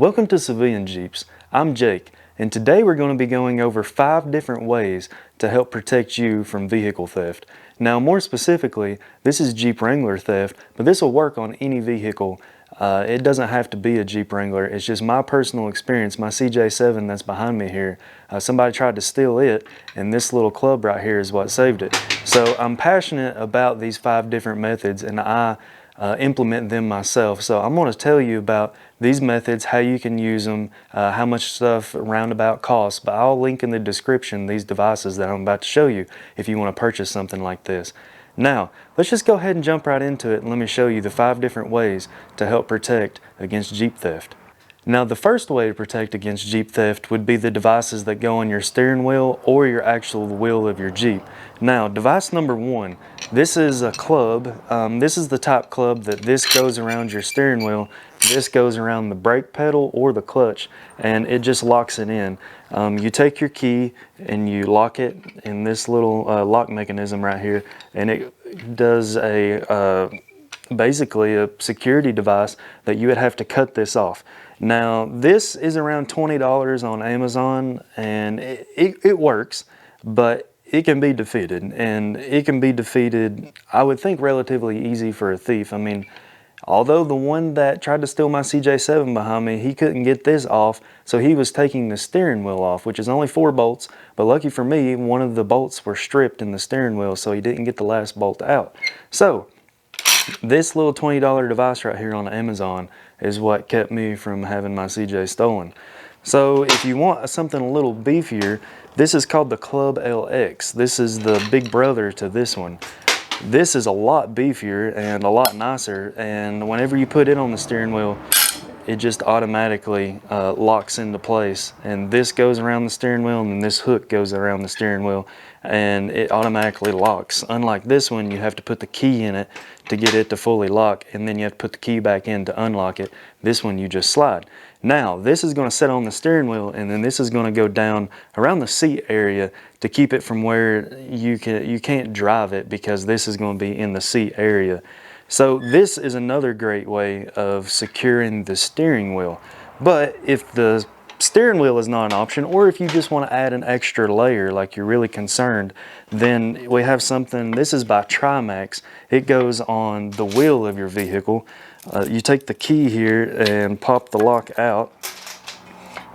Welcome to Civilian Jeeps. I'm Jake, and today we're going to be going over 5 different ways to help protect you from vehicle theft. Now, more specifically, this is Jeep Wrangler theft, but this will work on any vehicle. It doesn't have to be a Jeep Wrangler. It's just my personal experience. My CJ7 that's behind me here, somebody tried to steal it, and this little club right here is what saved it. So I'm passionate about these 5 different methods, and I implement them myself. So I'm going to tell you about these methods, how you can use them, how much stuff roundabout costs, but I'll link in the description these devices that I'm about to show you if you want to purchase something like this. Now, let's just go ahead and jump right into it and let me show you the 5 different ways to help protect against Jeep theft. Now, the first way to protect against Jeep theft would be the devices that go on your steering wheel or your actual wheel of your Jeep. Now, device number 1, this is a club. This is the top club that this goes around your steering wheel. This goes around the brake pedal or the clutch, and it just locks it in. You take your key and you lock it in this little lock mechanism right here, and it does basically a security device that you would have to cut this off. Now, this is around $20 on Amazon, and it works, but it can be defeated, and it can be defeated, I would think, relatively easy for a thief. I mean, although the one that tried to steal my CJ7 behind me, he couldn't get this off, so he was taking the steering wheel off, which is only 4 bolts, but lucky for me, one of the bolts were stripped in the steering wheel, so he didn't get the last bolt out. So, this little $20 device right here on Amazon is what kept me from having my CJ stolen. So if you want something a little beefier, this is called the Club LX. This is the big brother to this one. This is a lot beefier and a lot nicer, and whenever you put it on the steering wheel, it just automatically locks into place, and this goes around the steering wheel, and then this hook goes around the steering wheel, and it automatically locks. Unlike this one, you have to put the key in it to get it to fully lock, and then you have to put the key back in to unlock it. This one you just slide. Now, this is going to sit on the steering wheel, and then this is going to go down around the seat area to keep it from where you can't drive it, because this is going to be in the seat area. So this is another great way of securing the steering wheel. But if the steering wheel is not an option, or if you just want to add an extra layer, like you're really concerned, then we have something. This is by TRIMAX. It goes on the wheel of your vehicle. You take the key here and pop the lock out,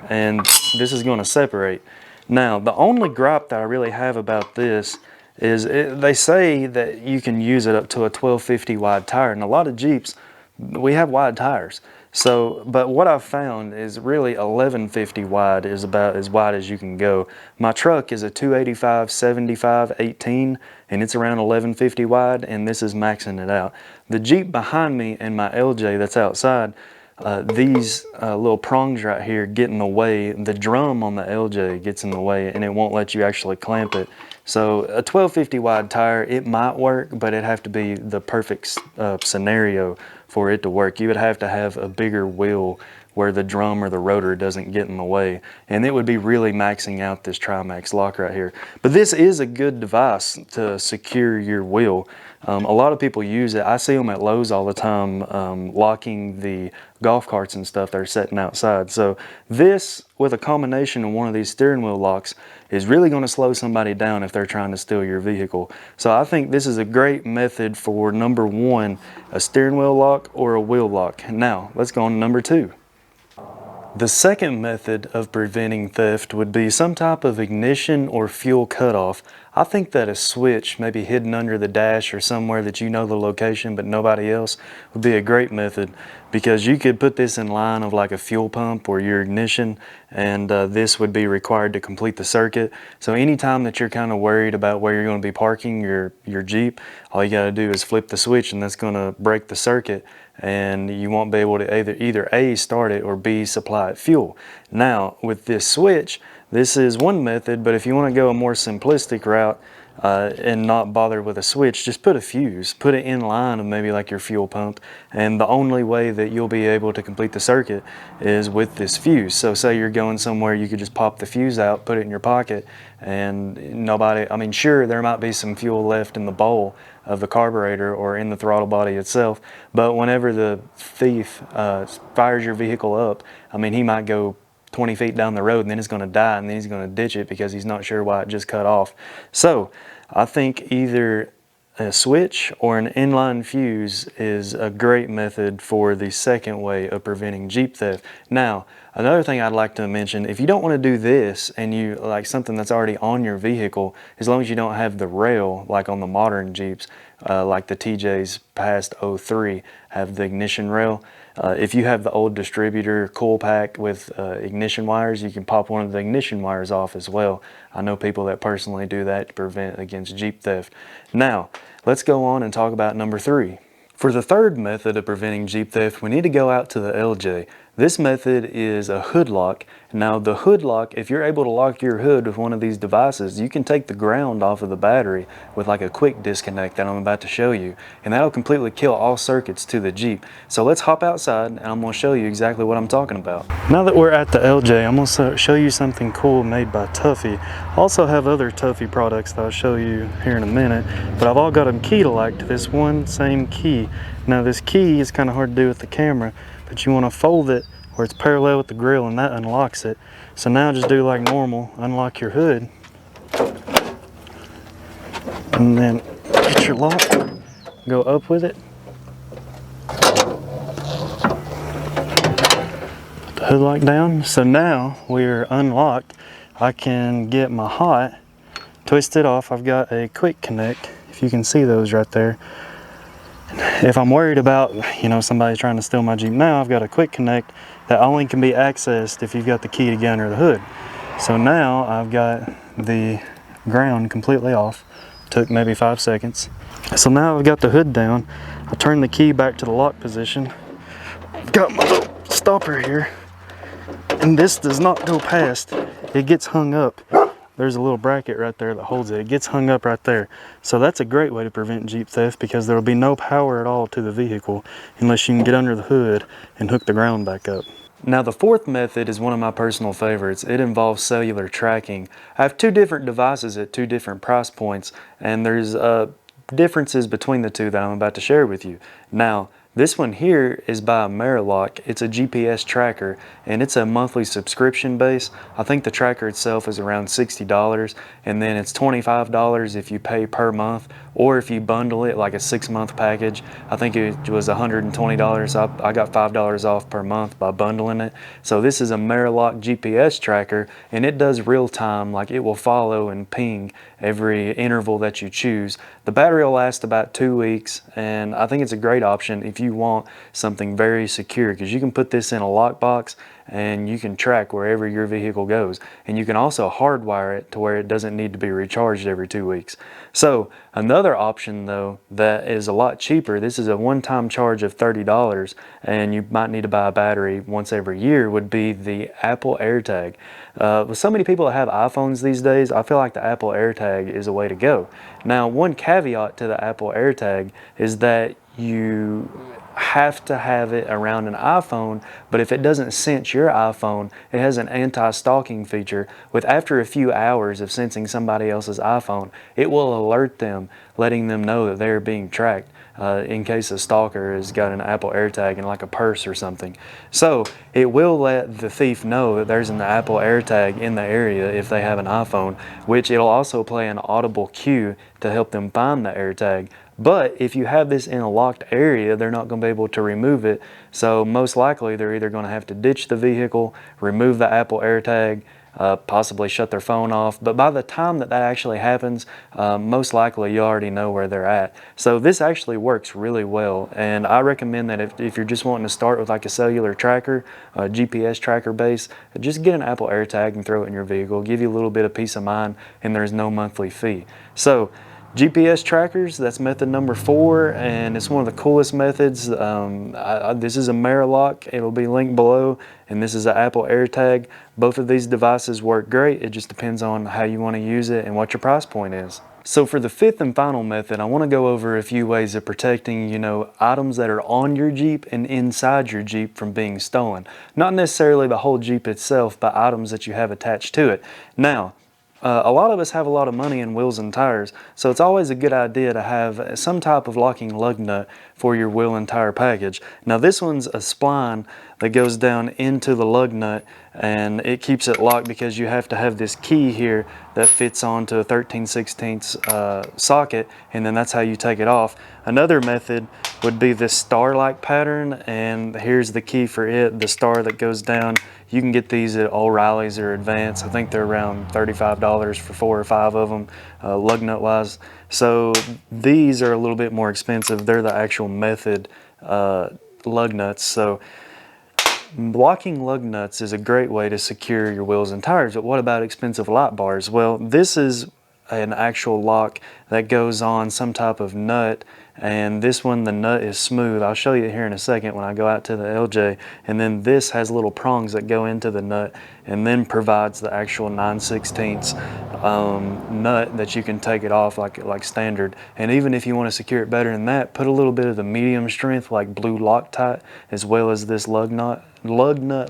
and this is going to separate. Now, the only gripe that I really have about this is they say that you can use it up to a 1250 wide tire, and a lot of Jeeps, we have wide tires. So, but what I've found is really 1150 wide is about as wide as you can go. My truck is a 285 75 18, and it's around 1150 wide, and this is maxing it out. The Jeep behind me and my LJ that's outside, these little prongs right here get in the way. The drum on the LJ gets in the way, and it won't let you actually clamp it. So a 1250 wide tire, it might work, but it'd have to be the perfect scenario for it to work. You would have to have a bigger wheel where the drum or the rotor doesn't get in the way, and it would be really maxing out this TRIMAX lock right here. But this is a good device to secure your wheel. A lot of people use it. I see them at Lowe's all the time, locking the golf carts and stuff that are sitting outside. So this, with a combination of one of these steering wheel locks, is really going to slow somebody down if they're trying to steal your vehicle. So I think this is a great method for number 1, a steering wheel lock or a wheel lock. Now, let's go on to number 2. The second method of preventing theft would be some type of ignition or fuel cutoff. I think that a switch, maybe hidden under the dash or somewhere that you know the location but nobody else, would be a great method, because you could put this in line of like a fuel pump or your ignition, and this would be required to complete the circuit. So anytime that you're kind of worried about where you're going to be parking your Jeep, all you got to do is flip the switch, and that's going to break the circuit, and you won't be able to either A, start it, or B, supply it fuel. Now, with this switch, this is one method, but if you want to go a more simplistic route, and not bother with a switch, just put a fuse, put it in line of maybe like your fuel pump, and the only way that you'll be able to complete the circuit is with this fuse. So say you're going somewhere, you could just pop the fuse out, put it in your pocket, and nobody, I mean, sure, there might be some fuel left in the bowl of the carburetor or in the throttle body itself, but whenever the thief fires your vehicle up, I mean, he might go 20 feet down the road and then it's going to die, and then he's going to ditch it because he's not sure why it just cut off. So I think either a switch or an inline fuse is a great method for the second way of preventing Jeep theft. Now, another thing I'd like to mention, if you don't want to do this and you like something that's already on your vehicle, as long as you don't have the rail like on the modern Jeeps, like the TJs past 03 have the ignition rail. If you have the old distributor coil pack with ignition wires, you can pop one of the ignition wires off as well. I know people that personally do that to prevent against Jeep theft. Now, let's go on and talk about number 3. For the third method of preventing Jeep theft, we need to go out to the LJ. This method is a hood lock. Now the hood lock, if you're able to lock your hood with one of these devices, you can take the ground off of the battery with like a quick disconnect that I'm about to show you, and that'll completely kill all circuits to the Jeep. So let's hop outside and I'm going to show you exactly what I'm talking about. Now that we're at the LJ, I'm going to show you something cool made by TUFFY. I also have other TUFFY products that I'll show you here in a minute, but I've all got them key-alike to this one same key. Now this key is kind of hard to do with the camera, but you want to fold it where it's parallel with the grill, and that unlocks it. So now just do like normal, unlock your hood, and then get your lock, go up with it, put the hood lock down. So now we're unlocked. I can get my hot, twist it off. I've got a quick connect, if you can see those right there. If I'm worried about, you know, somebody trying to steal my Jeep now, I've got a quick connect that only can be accessed if you've got the key to get under the hood. So now I've got the ground completely off. Took maybe 5 seconds. So now I've got the hood down. I turn the key back to the lock position. I've got my little stopper here, and this does not go past. It gets hung up. There's a little bracket right there that holds it. It gets hung up right there. So that's a great way to prevent Jeep theft, because there will be no power at all to the vehicle unless you can get under the hood and hook the ground back up. Now the fourth method is one of my personal favorites. It involves cellular tracking. I have 2 different devices at 2 different price points, and there's differences between the 2 that I'm about to share with you. Now, this one here is by AMERILOC. It's a GPS tracker, and it's a monthly subscription base. I think the tracker itself is around $60, and then it's $25 if you pay per month, or if you bundle it like a 6-month package. I think it was $120. I got $5 off per month by bundling it. So this is a AMERILOC GPS tracker, and it does real time, like it will follow and ping every interval that you choose. The battery will last about 2 weeks, and I think it's a great option if you want something very secure, because you can put this in a lockbox and you can track wherever your vehicle goes, and you can also hardwire it to where it doesn't need to be recharged every 2 weeks. So another option though that is a lot cheaper, this is a one-time charge of $30, and you might need to buy a battery once every year, would be the Apple AirTag. With so many people that have iPhones these days, I feel like the Apple AirTag is a way to go. Now, one caveat to the Apple AirTag is that you have to have it around an iPhone, but if it doesn't sense your iPhone, it has an anti-stalking feature with after a few hours of sensing somebody else's iPhone, it will alert them, letting them know that they're being tracked. In case a stalker has got an Apple AirTag in like a purse or something. So it will let the thief know that there's an Apple AirTag in the area if they have an iPhone, which it'll also play an audible cue to help them find the AirTag. But if you have this in a locked area, they're not going to be able to remove it. So most likely they're either going to have to ditch the vehicle, remove the Apple AirTag, possibly shut their phone off. But by the time that actually happens, most likely you already know where they're at. So this actually works really well, and I recommend that if you're just wanting to start with like a cellular tracker, a GPS tracker base, just get an Apple AirTag and throw it in your vehicle. Give you a little bit of peace of mind, and there's no monthly fee. So GPS trackers, that's method number 4, and it's one of the coolest methods. This is a AMERILOC, it'll be linked below, and this is an Apple AirTag. Both of these devices work great. It just depends on how you want to use it and what your price point is. So for the fifth and final method, I want to go over a few ways of protecting, items that are on your Jeep and inside your Jeep from being stolen. Not necessarily the whole Jeep itself, but items that you have attached to it. Now, a lot of us have a lot of money in wheels and tires, so it's always a good idea to have some type of locking lug nut for your wheel and tire package. Now this one's a spline that goes down into the lug nut, and it keeps it locked because you have to have this key here that fits onto a 13/16 socket, and then that's how you take it off. Another method would be this star-like pattern, and here's the key for it, the star that goes down. You can get these at O'Reilly's or Advance. I think they're around $35 for 4 or 5 of them, lug nut wise. So these are a little bit more expensive. They're the actual method lug nuts. So locking lug nuts is a great way to secure your wheels and tires. But what about expensive light bars? Well, this is an actual lock that goes on some type of nut, and this one, the nut is smooth. I'll show you here in a second when I go out to the LJ. And then this has little prongs that go into the nut and then provides the actual 9/16 nut that you can take it off like standard. And even if you want to secure it better than that, put a little bit of the medium strength like blue Loctite as well as this lug nut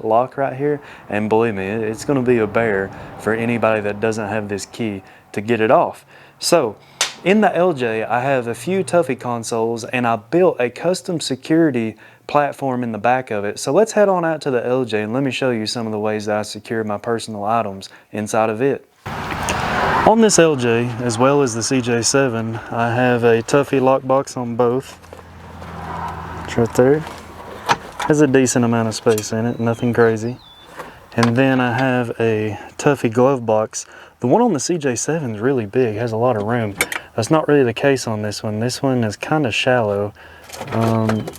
lock right here, and believe me, it's going to be a bear for anybody that doesn't have this key to get it off. So in the LJ, I have a few TUFFY consoles, and I built a custom security platform in the back of it. So let's head on out to the LJ and let me show you some of the ways that I secure my personal items inside of it. On this LJ, as well as the CJ7, I have a TUFFY lockbox on both. It's right there. Has a decent amount of space in it, nothing crazy. And then I have a TUFFY glove box. The one on the CJ7 is really big, has a lot of room. That's not really the case on this one. This one is kind of shallow,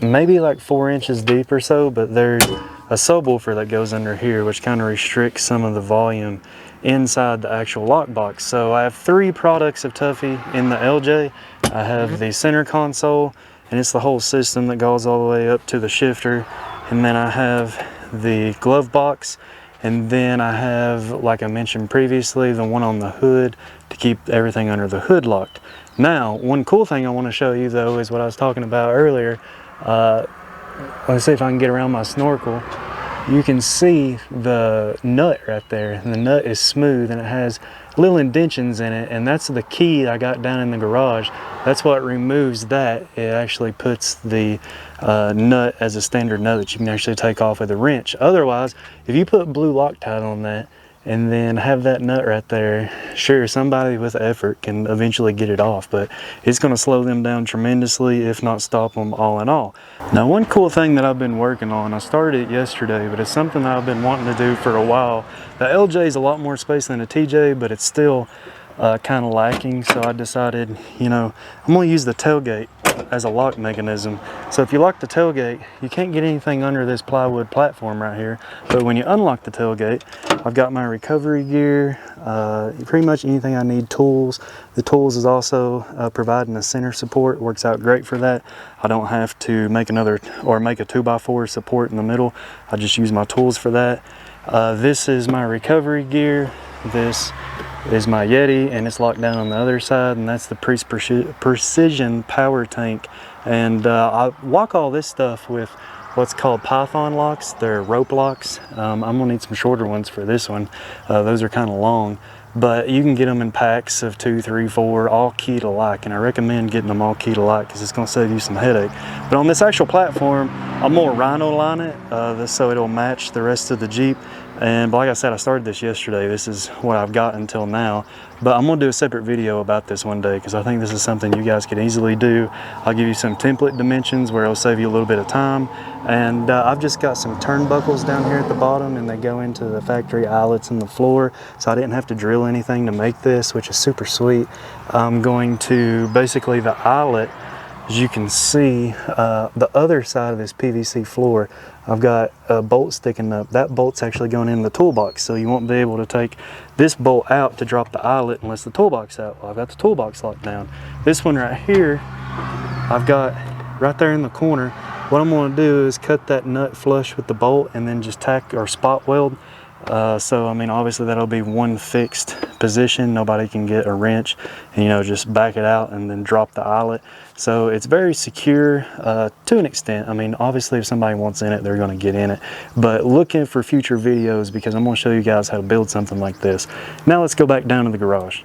maybe like 4 inches deep or so, but there's a subwoofer that goes under here, which kind of restricts some of the volume inside the actual lockbox. So I have 3 products of TUFFY in the LJ. I have the center console, and it's the whole system that goes all the way up to the shifter. And then I have the glove box, and then I have, like I mentioned previously, the one on the hood to keep everything under the hood locked. Now, one cool thing I want to show you though is what I was talking about earlier. Let's see if I can get around my snorkel. You can see the nut right there, and the nut is smooth and it has little indentions in it, and that's the key I got down in the garage. That's what removes that. It actually puts the nut as a standard nut that you can actually take off with a wrench. Otherwise, if you put blue Loctite on that and then have that nut right there, sure, somebody with effort can eventually get it off, but it's going to slow them down tremendously, if not stop them all in all. Now, one cool thing that I've been working on, I started it yesterday, but it's something that I've been wanting to do for a while. The LJ is a lot more space than a TJ, but it's still kind of lacking, so I decided, I'm going to use the tailgate as a lock mechanism. So if you lock the tailgate, you can't get anything under this plywood platform right here, but when you unlock the tailgate, I've got my recovery gear, pretty much anything I need, tools. The tools is also providing a center support, works out great for that. I don't have to make a 2x4 support in the middle. I just use my tools for that. This is my recovery gear. This is my Yeti, and it's locked down on the other side, and that's the Precision power tank. And I lock all this stuff with what's called Python locks. They're rope locks. I'm gonna need some shorter ones for this one. Those are kind of long, but you can get them in packs of 2, 3, 4, all keyed alike, and I recommend getting them all keyed alike because it's going to save you some headache. But on this actual platform, I'm going to rhino line it so it'll match the rest of the Jeep. And like I said, I started this yesterday. This is what I've got until now, but I'm going to do a separate video about this one day because I think this is something you guys could easily do. I'll give you some template dimensions where it'll save you a little bit of time. And I've just got some turnbuckles down here at the bottom, and they go into the factory eyelets in the floor, so I didn't have to drill anything to make this, which is super sweet. I'm going to basically the eyelet, as you can see, the other side of this PVC floor, I've got a bolt sticking up. That bolt's actually going in the toolbox, so you won't be able to take this bolt out to drop the eyelet unless the toolbox out. Well, I've got the toolbox locked down. This one right here, I've got right there in the corner. What I'm going to do is cut that nut flush with the bolt and then just tack or spot weld So I mean, obviously that'll be one fixed position. Nobody can get a wrench and, you know, just back it out and then drop the eyelet. So it's very secure to an extent. I mean, obviously if somebody wants in it, they're going to get in it. But look in for future videos because I'm going to show you guys how to build something like this. Now let's go back down to the garage.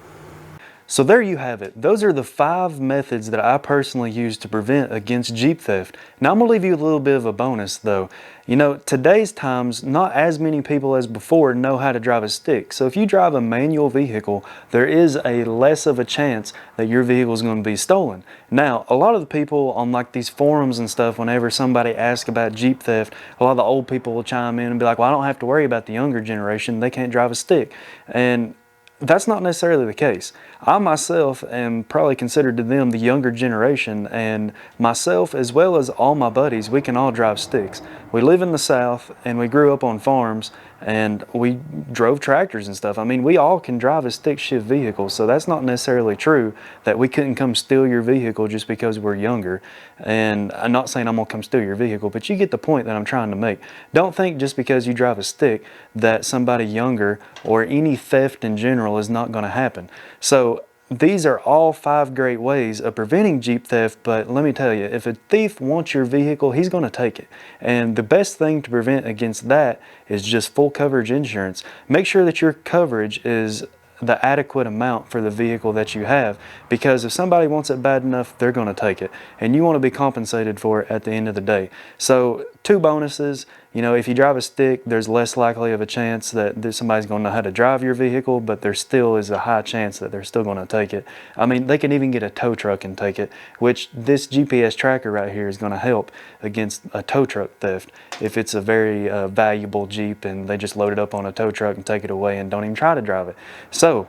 So there you have it. Those are the 5 methods that I personally use to prevent against Jeep theft. Now I'm going to leave you a little bit of a bonus though. You know, today's times, not as many people as before know how to drive a stick. So if you drive a manual vehicle, there is a less of a chance that your vehicle is going to be stolen. Now, a lot of the people on like these forums and stuff, whenever somebody asks about Jeep theft, a lot of the old people will chime in and be like, well, I don't have to worry about the younger generation. They can't drive a stick. And that's not necessarily the case. I myself am probably considered to them the younger generation, and myself as well as all my buddies, we can all drive sticks. We live in the South and we grew up on farms and we drove tractors and stuff. I mean, we all can drive a stick shift vehicle, so that's not necessarily true that we couldn't come steal your vehicle just because we're younger. And I'm not saying I'm gonna come steal your vehicle, but you get the point that I'm trying to make. Don't think just because you drive a stick that somebody younger or any theft in general is not gonna happen. So these are all 5 great ways of preventing Jeep theft, but let me tell you, if a thief wants your vehicle, he's going to take it. And the best thing to prevent against that is just full coverage insurance. Make sure that your coverage is the adequate amount for the vehicle that you have, because if somebody wants it bad enough, they're going to take it, and you want to be compensated for it at the end of the day. So 2 bonuses. You know, if you drive a stick, there's less likely of a chance that somebody's going to know how to drive your vehicle, but there still is a high chance that they're still going to take it. I mean, they can even get a tow truck and take it, which this GPS tracker right here is going to help against a tow truck theft. If it's a very valuable Jeep and they just load it up on a tow truck and take it away and don't even try to drive it. So,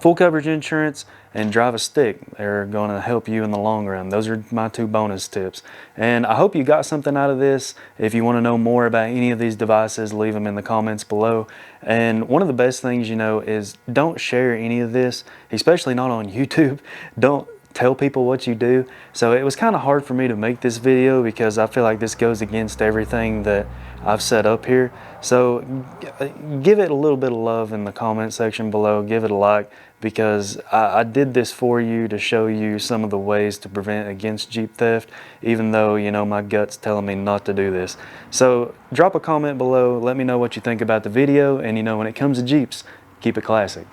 full coverage insurance and drive a stick. They're going to help you in the long run. Those are my 2 bonus tips. And I hope you got something out of this. If you want to know more about any of these devices, leave them in the comments below. And one of the best things, you know, is don't share any of this, especially not on YouTube. Don't tell people what you do. So it was kind of hard for me to make this video because I feel like this goes against everything that I've set up here. So give it a little bit of love in the comment section below. Give it a like, because I did this for you to show you some of the ways to prevent against Jeep theft, even though, you know, my gut's telling me not to do this. So drop a comment below. Let me know what you think about the video. And, you know, when it comes to Jeeps, keep it classic.